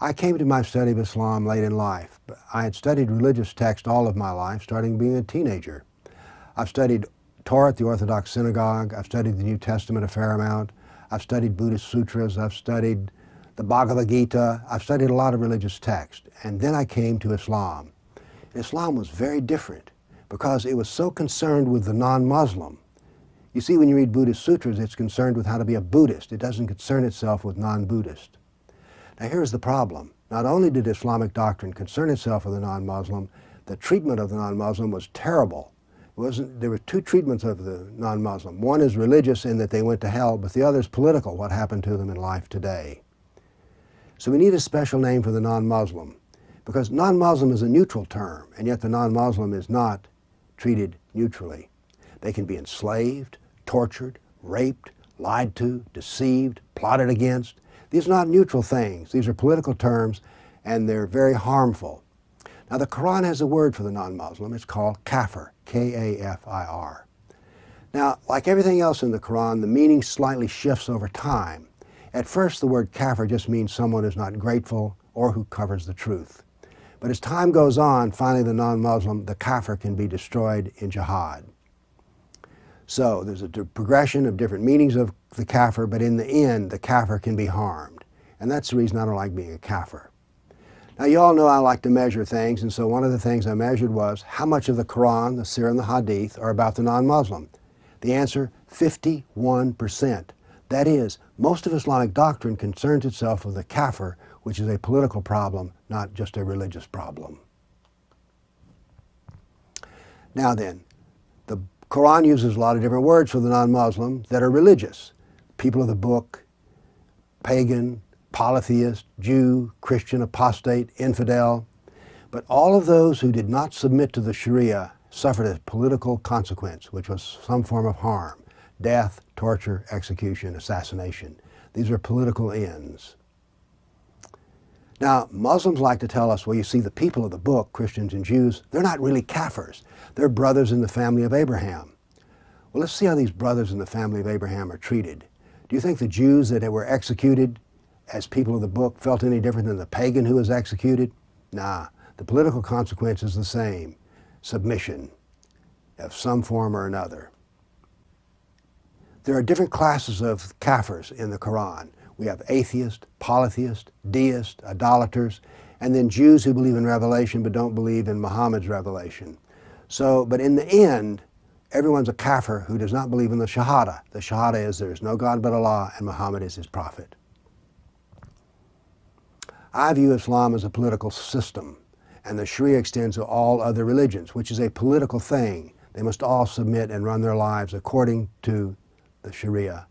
I came to my study of Islam late in life. I had studied religious texts all of my life, starting being a teenager. I've studied Torah at the Orthodox Synagogue. I've studied the New Testament a fair amount. I've studied Buddhist sutras. I've studied the Bhagavad Gita. I've studied a lot of religious texts. And then I came to Islam. Islam was very different because it was so concerned with the non-Muslim. You see, when you read Buddhist sutras, it's concerned with how to be a Buddhist. It doesn't concern itself with non-Buddhist. Now here's the problem. Not only did Islamic doctrine concern itself with the non-Muslim, the treatment of the non-Muslim was terrible. There were two treatments of the non-Muslim. One is religious in that they went to hell, but the other is political, what happened to them in life today. So we need a special name for the non-Muslim, because non-Muslim is a neutral term, and yet the non-Muslim is not treated neutrally. They can be enslaved, tortured, raped, lied to, deceived, plotted against. These are not neutral things. These are political terms, and they're very harmful. Now, the Quran has a word for the non-Muslim. It's called Kafir, K-A-F-I-R. Now, like everything else in the Quran, the meaning slightly shifts over time. At first, the word Kafir just means someone who's not grateful or who covers the truth. But as time goes on, finally the non-Muslim, the Kafir, can be destroyed in jihad. So there's a progression of different meanings of the Kafir, but in the end, the Kafir can be harmed. And that's the reason I don't like being a Kafir. Now, you all know I like to measure things, and so one of the things I measured was how much of the Quran, the Sirah, and the Hadith are about the non-Muslim. The answer, 51%. That is, most of Islamic doctrine concerns itself with the Kafir, which is a political problem, not just a religious problem. Now then, the Quran uses a lot of different words for the non-Muslim that are religious. People of the book, pagan, polytheist, Jew, Christian, apostate, infidel. But all of those who did not submit to the Sharia suffered a political consequence, which was some form of harm: death, torture, execution, assassination. These are political ends. Now, Muslims like to tell us, well, you see, the people of the book, Christians and Jews, they're not really Kafirs. They're brothers in the family of Abraham. Well, let's see how these brothers in the family of Abraham are treated. Do you think the Jews that were executed as people of the book felt any different than the pagan who was executed? Nah, the political consequence is the same: submission of some form or another. There are different classes of Kafirs in the Quran. We have atheist, polytheist, deist, idolaters, and then Jews who believe in revelation but don't believe in Muhammad's revelation. But in the end, everyone's a Kafir who does not believe in the Shahada. The Shahada is there is no God but Allah and Muhammad is his prophet. I view Islam as a political system, and the Sharia extends to all other religions, which is a political thing. They must all submit and run their lives according to the Sharia.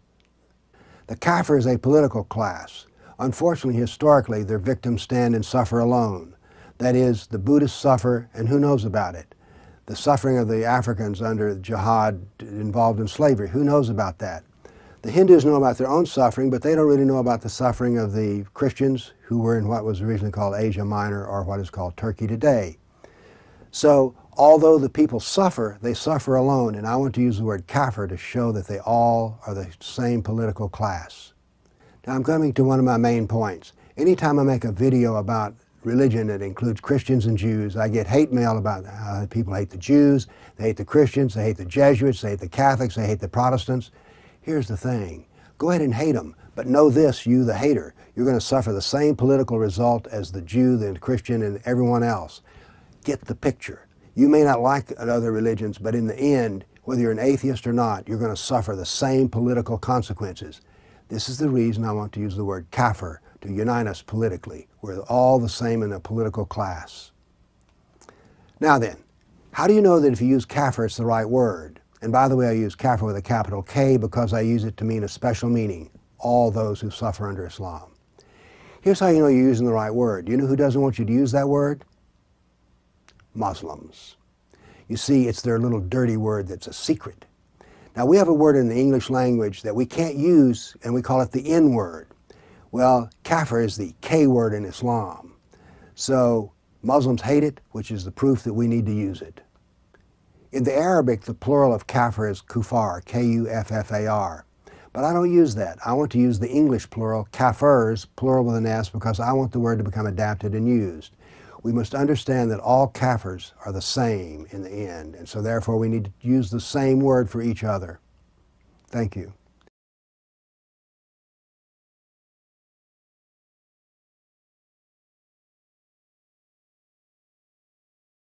The Kafir is a political class. Unfortunately, historically, their victims stand and suffer alone. That is, the Buddhists suffer, and who knows about it? The suffering of the Africans under jihad involved in slavery, who knows about that? The Hindus know about their own suffering, but they don't really know about the suffering of the Christians who were in what was originally called Asia Minor, or what is called Turkey today. So, although the people suffer, they suffer alone, and I want to use the word Kafir to show that they all are the same political class. Now I'm coming to one of my main points. Anytime I make a video about religion that includes Christians and Jews, I get hate mail about how people hate the Jews, they hate the Christians, they hate the Jesuits, they hate the Catholics, they hate the Protestants. Here's the thing. Go ahead and hate them, but know this, you the hater, you're going to suffer the same political result as the Jew, the Christian, and everyone else. Get the picture. You may not like other religions, but in the end, whether you're an atheist or not, you're going to suffer the same political consequences. This is the reason I want to use the word Kafir to unite us politically. We're all the same in a political class. Now then, how do you know that if you use Kafir, it's the right word? And by the way, I use Kafir with a capital K because I use it to mean a special meaning: all those who suffer under Islam. Here's how you know you're using the right word. Do you know who doesn't want you to use that word? Muslims. You see, it's their little dirty word that's a secret. Now, we have a word in the English language that we can't use, and we call it the N word. Well, Kafir is the K word in Islam. So Muslims hate it, which is the proof that we need to use it. In the Arabic, the plural of Kafir is Kufar, K-U-F-F-A-R. But I don't use that. I want to use the English plural, kafirs, plural with an S, because I want the word to become adapted and used. We must understand that all kafirs are the same in the end, and so therefore we need to use the same word for each other. Thank you.